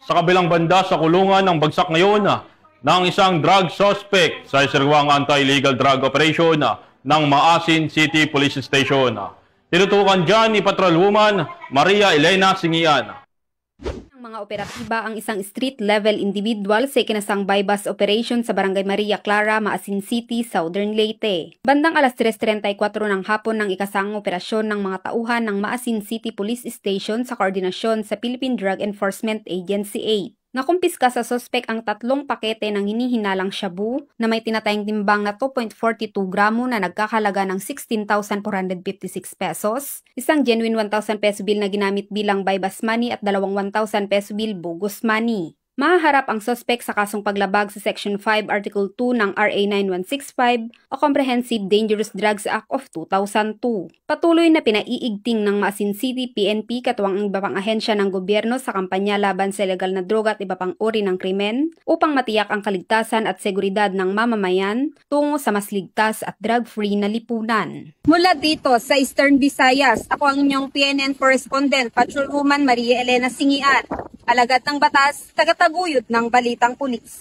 Sa kabilang banda sa kulungan ng bagsak ngayon ng isang drug suspect sa isirwang anti-illegal drug operation ng Maasin City Police Station. Tinutukan dyan ni Patrolwoman Maria Elena Singian. Ang mga operatiba ang isang street-level individual sa ikinasang bypass operation sa Barangay Maria Clara, Maasin City, Southern Leyte. Bandang alas 3:34 ng hapon ng ikasang operasyon ng mga tauhan ng Maasin City Police Station sa koordinasyon sa Philippine Drug Enforcement Agency 8. Nakumpiska sa sospek ang 3 pakete ng hinihinalang shabu na may tinatayang timbang na 2.42 gramo na nagkakalaga ng 16,456 pesos, isang genuine 1,000 peso bill na ginamit bilang bypass money at 2 1,000 peso bill bogus money. Mahaharap ang sospek sa kasong paglabag sa Section 5, Article 2 ng RA 9165 o Comprehensive Dangerous Drugs Act of 2002. Patuloy na pinaiigting ng Maasin City PNP katuwang ang iba pang ahensya ng gobyerno sa kampanya laban sa ilegal na droga at iba pang uri ng krimen upang matiyak ang kaligtasan at seguridad ng mamamayan tungo sa mas ligtas at drug-free na lipunan. Mula dito sa Eastern Visayas, ako ang inyong PNN correspondent, Patrolwoman Maria Elena Singian. Alagad ng batas, tagataguyod ng Balitang Pulis.